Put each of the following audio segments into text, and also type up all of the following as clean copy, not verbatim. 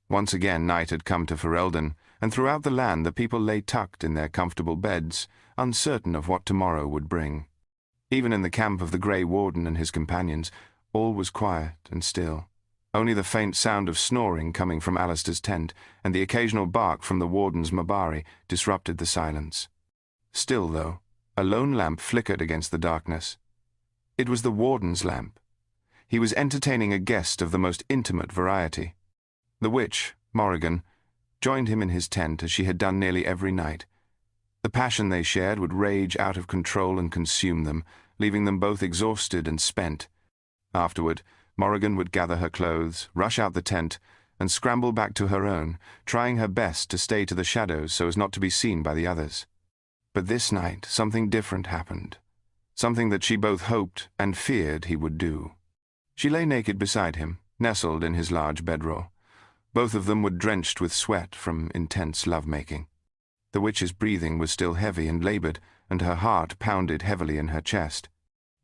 Once again night had come to Ferelden, and throughout the land the people lay tucked in their comfortable beds, uncertain of what tomorrow would bring. Even in the camp of the Grey Warden and his companions, all was quiet and still. Only the faint sound of snoring coming from Alistair's tent and the occasional bark from the Warden's Mabari disrupted the silence. Still, though, a lone lamp flickered against the darkness. It was the Warden's lamp. He was entertaining a guest of the most intimate variety. The witch, Morrigan, joined him in his tent as she had done nearly every night. The passion they shared would rage out of control and consume them, leaving them both exhausted and spent. Afterward, Morrigan would gather her clothes, rush out the tent, and scramble back to her own, trying her best to stay to the shadows so as not to be seen by the others. But this night something different happened, something that she both hoped and feared he would do. She lay naked beside him, nestled in his large bedroll. Both of them were drenched with sweat from intense lovemaking. The witch's breathing was still heavy and labored, and her heart pounded heavily in her chest.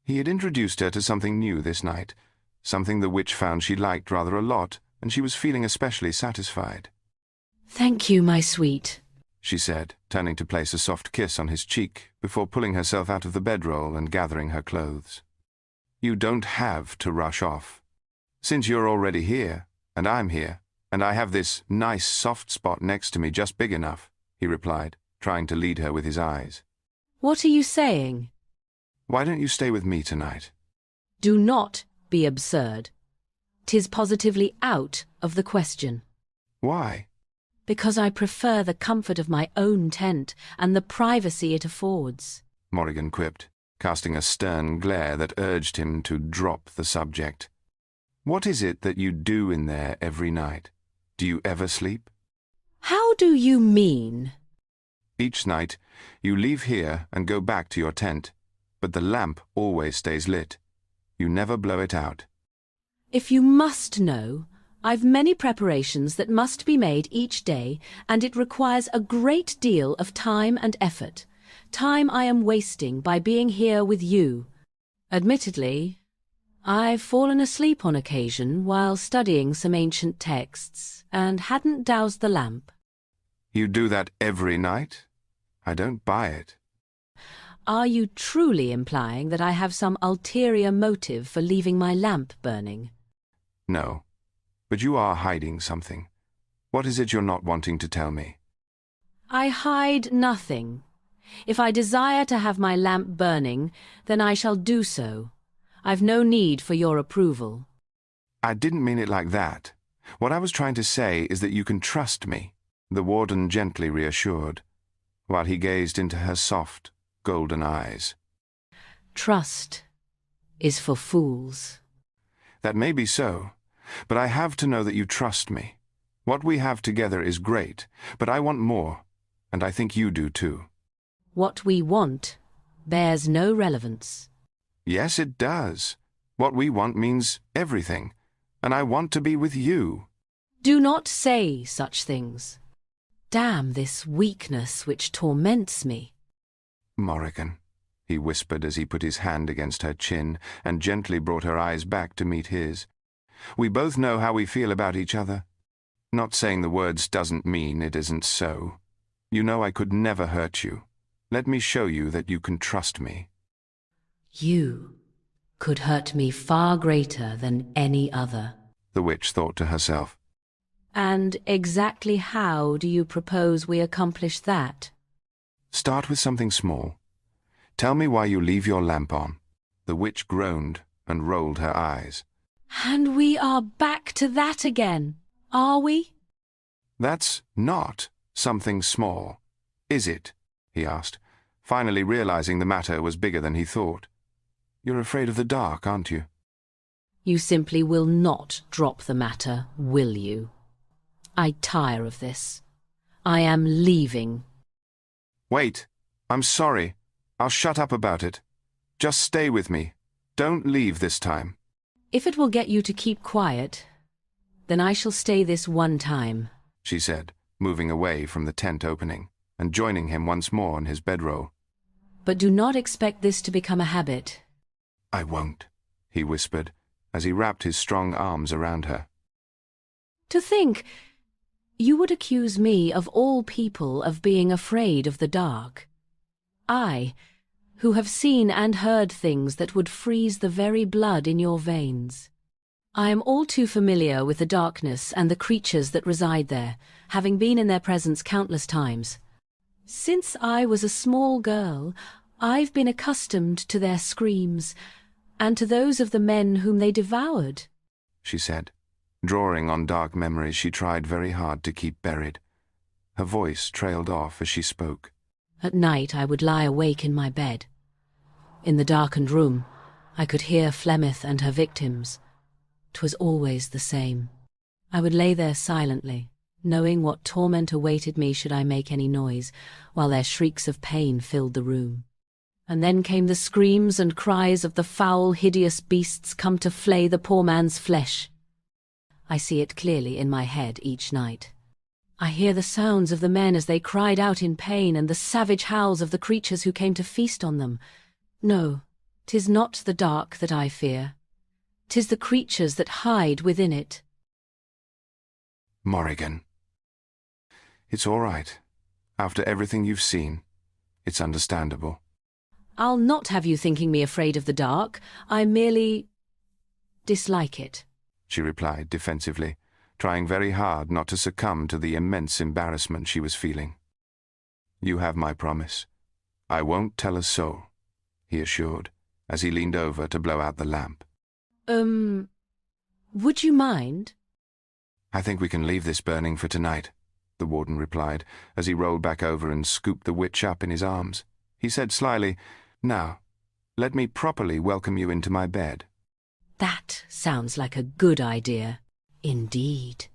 He had introduced her to something new this night, something the witch found she liked rather a lot, and she was feeling especially satisfied. "Thank you, my sweet," she said, turning to place a soft kiss on his cheek before pulling herself out of the bedroll and gathering her clothes. "You don't have to rush off. Since you're already here, and I'm here, and I have this nice soft spot next to me just big enough," he replied, trying to lead her with his eyes. "What are you saying?" "Why don't you stay with me tonight?" "Do not be absurd. 'Tis positively out of the question." "Why?" "Because I prefer the comfort of my own tent and the privacy it affords," Morrigan quipped, casting a stern glare that urged him to drop the subject. "What is it that you do in there every night? Do you ever sleep?" "How do you mean?" "Each night, you leave here and go back to your tent, but the lamp always stays lit. You never blow it out." "If you must know, I've many preparations that must be made each day, and it requires a great deal of time and effort. Time I am wasting by being here with you. Admittedly, I've fallen asleep on occasion while studying some ancient texts, and hadn't doused the lamp." "You do that every night? I don't buy it." "Are you truly implying that I have some ulterior motive for leaving my lamp burning?" "No, but you are hiding something. What is it you're not wanting to tell me?" "I hide nothing. If I desire to have my lamp burning, then I shall do so. I've no need for your approval." "I didn't mean it like that. What I was trying to say is that you can trust me," the Warden gently reassured, while he gazed into her soft, golden eyes. "Trust is for fools." "That may be so, but I have to know that you trust me. What we have together is great, but I want more, and I think you do too." "What we want bears no relevance." "Yes, it does. What we want means everything, and I want to be with you." "Do not say such things. Damn this weakness which torments me." "Morrigan," he whispered as he put his hand against her chin and gently brought her eyes back to meet his. "We both know how we feel about each other. Not saying the words doesn't mean it isn't so. You know I could never hurt you. Let me show you that you can trust me." "You could hurt me far greater than any other," the witch thought to herself. "And exactly how do you propose we accomplish that?" "Start with something small. Tell me why you leave your lamp on." The witch groaned and rolled her eyes. "And we are back to that again, are we?" "That's not something small, is it?" he asked, finally realizing the matter was bigger than he thought. "You're afraid of the dark, aren't you?" "You simply will not drop the matter, will you? I tire of this. I am leaving." "Wait. I'm sorry. I'll shut up about it. Just stay with me. Don't leave this time." "If it will get you to keep quiet, then I shall stay this one time," she said, moving away from the tent opening and joining him once more in his bedroll. "But do not expect this to become a habit." "I won't," he whispered as he wrapped his strong arms around her. "To think You would accuse me of all people of being afraid of the dark. I, who have seen and heard things that would freeze the very blood in your veins. I am all too familiar with the darkness and the creatures that reside there, having been in their presence countless times. Since I was a small girl, I've been accustomed to their screams, and to those of the men whom they devoured, she said, drawing on dark memories she tried very hard to keep buried. Her voice trailed off as she spoke. At night I would lie awake in my bed. In the darkened room, I could hear Flemeth and her victims. 'Twas always the same. I would lay there silently, knowing what torment awaited me should I make any noise, while their shrieks of pain filled the room. And then came the screams and cries of the foul, hideous beasts come to flay the poor man's flesh. I see it clearly in my head each night. I hear the sounds of the men as they cried out in pain, and the savage howls of the creatures who came to feast on them. No, 'tis not the dark that I fear. 'Tis the creatures that hide within it. Morrigan. It's all right. After everything you've seen, it's understandable. I'll not have you thinking me afraid of the dark. I merely dislike it, she replied defensively, trying very hard not to succumb to the immense embarrassment she was feeling. You have my promise. I won't tell a soul, he assured, as he leaned over to blow out the lamp. Would you mind? I think we can leave this burning for tonight, the warden replied, as he rolled back over and scooped the witch up in his arms. He said slyly, Now, let me properly welcome you into my bed. That sounds like a good idea, indeed.